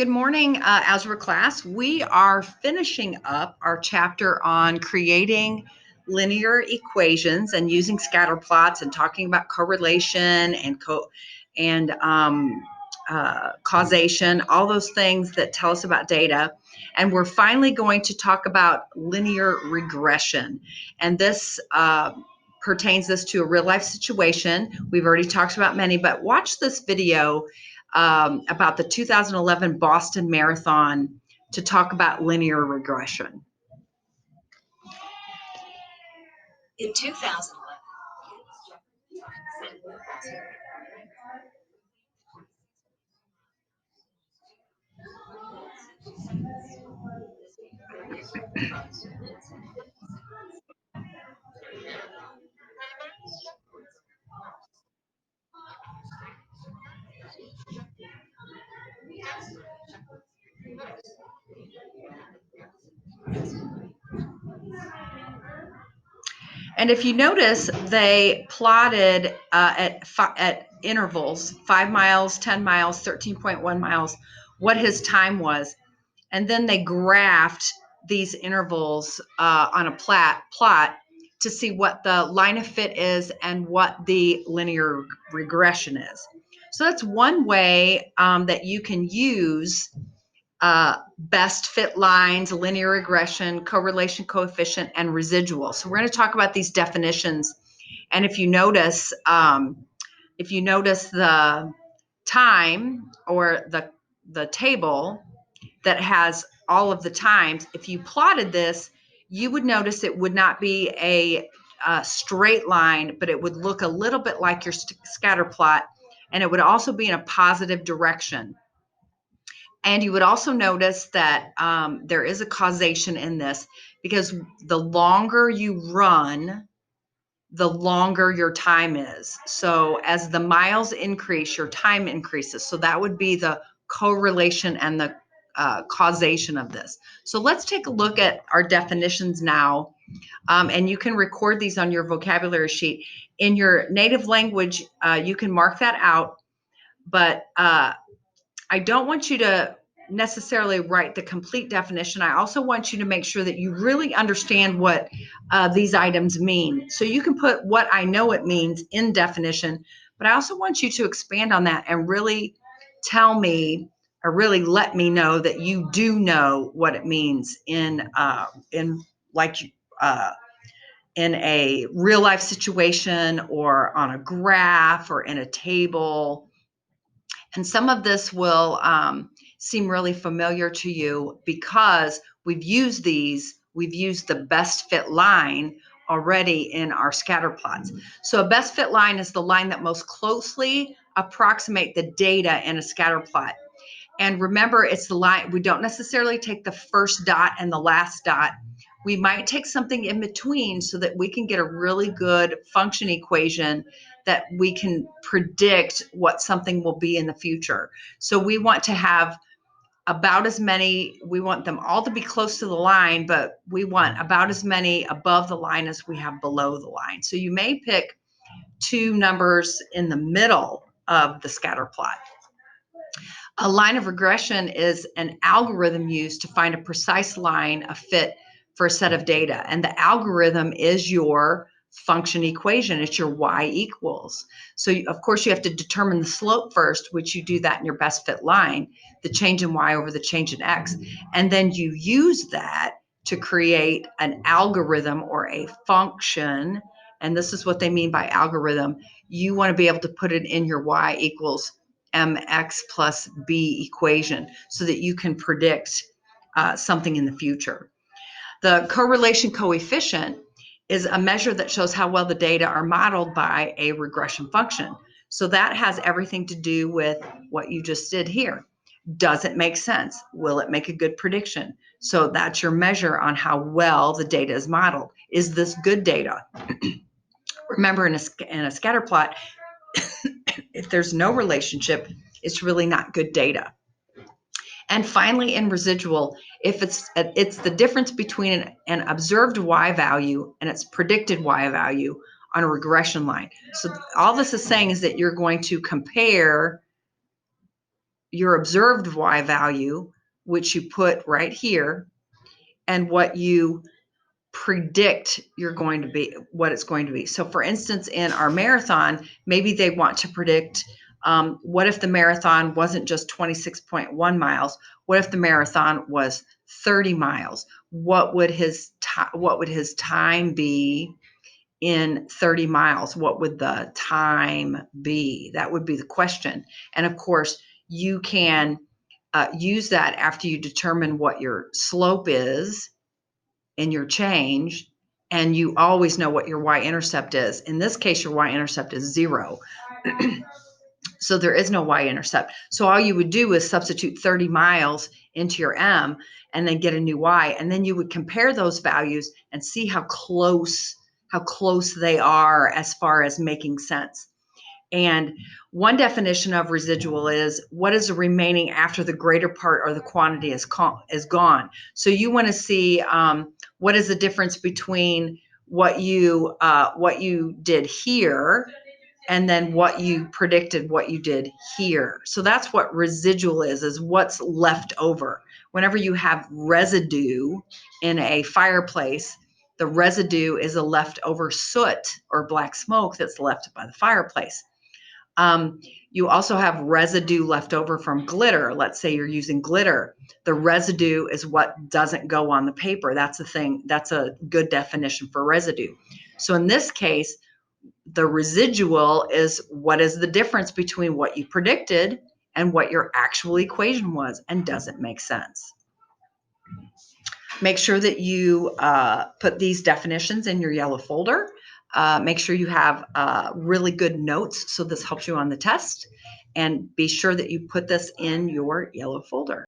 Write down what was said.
Good morning, Algebra class. We are finishing up our chapter on creating linear equations and using scatter plots and talking about correlation and causation, all those things that tell us about data. And we're finally going to talk about linear regression. And this pertains this to a real life situation. We've already talked about many, but watch this video about the 2011 Boston Marathon to talk about linear regression. In 2011, And if you notice, they plotted at intervals, 5 miles, 10 miles, 13.1 miles, what his time was. And then they graphed these intervals on a plot to see what the line of fit is and what the linear regression is. So that's one way that you can use best fit lines, linear regression, correlation coefficient, and residual. So we're going to talk about these definitions. And if you notice the time or the table that has all of the times, if you plotted this, you would notice it would not be a straight line, but it would look a little bit like your scatter plot, and it would also be in a positive direction. And you would also notice that there is a causation in this, because the longer you run, the longer your time is. So as the miles increase, your time increases. So that would be the correlation and the causation of this. So let's take a look at our definitions now. And you can record these on your vocabulary sheet. In your native language, you can mark that out. But I don't want you to necessarily write the complete definition. I also want you to make sure that you really understand what these items mean. So you can put what I know it means in definition, but I also want you to expand on that and really tell me or really let me know that you do know what it means in a real life situation or on a graph or in a table. And some of this will seem really familiar to you because we've used the best fit line already in our scatter plots. So a best fit line is the line that most closely approximate the data in a scatter plot. And remember, it's the line, we don't necessarily take the first dot and the last dot. We might take something in between so that we can get a really good function equation that we can predict what something will be in the future. So we want to have about as many, we want them all to be close to the line, but we want about as many above the line as we have below the line. So you may pick two numbers in the middle of the scatter plot. A line of regression is an algorithm used to find a precise line of fit for a set of data. And the algorithm is your function equation. It's your y equals. So of course you have to determine the slope first, which you do that in your best fit line, the change in y over the change in x. And then you use that to create an algorithm or a function. And this is what they mean by algorithm. You want to be able to put it in your y equals mx plus b equation so that you can predict something in the future. The correlation coefficient is a measure that shows how well the data are modeled by a regression function. So that has everything to do with what you just did here. Does it make sense? Will it make a good prediction? So that's your measure on how well the data is modeled. Is this good data? Remember, in a scatter plot, if there's no relationship, it's really not good data. And finally, in residual, if it's the difference between an observed y value and its predicted y value on a regression line. So all this is saying is that you're going to compare your observed y value, which you put right here, and what you predict what it's going to be. So for instance, in our marathon, maybe they want to predict what if the marathon wasn't just 26.1 miles? What if the marathon was 30 miles? What would his time be in 30 miles? What would the time be? That would be the question. And of course, you can use that after you determine what your slope is in your change, and you always know what your y-intercept is. In this case, your y-intercept is 0. So there is no y-intercept. So all you would do is substitute 30 miles into your m and then get a new y, and then you would compare those values and see how close they are as far as making sense. And one definition of residual is what is remaining after the greater part or the quantity is gone. So you want to see what is the difference between what you did here and then what you predicted what you did here. So that's what residual is what's left over. Whenever you have residue in a fireplace, the residue is a leftover soot or black smoke that's left by the fireplace. You also have residue left over from glitter. Let's say you're using glitter. The residue is what doesn't go on the paper. That's the thing. That's a good definition for residue. So in this case, the residual is what is the difference between what you predicted and what your actual equation was, and does it make sense? Make sure that you put these definitions in your yellow folder. Make sure you have really good notes so this helps you on the test. And be sure that you put this in your yellow folder.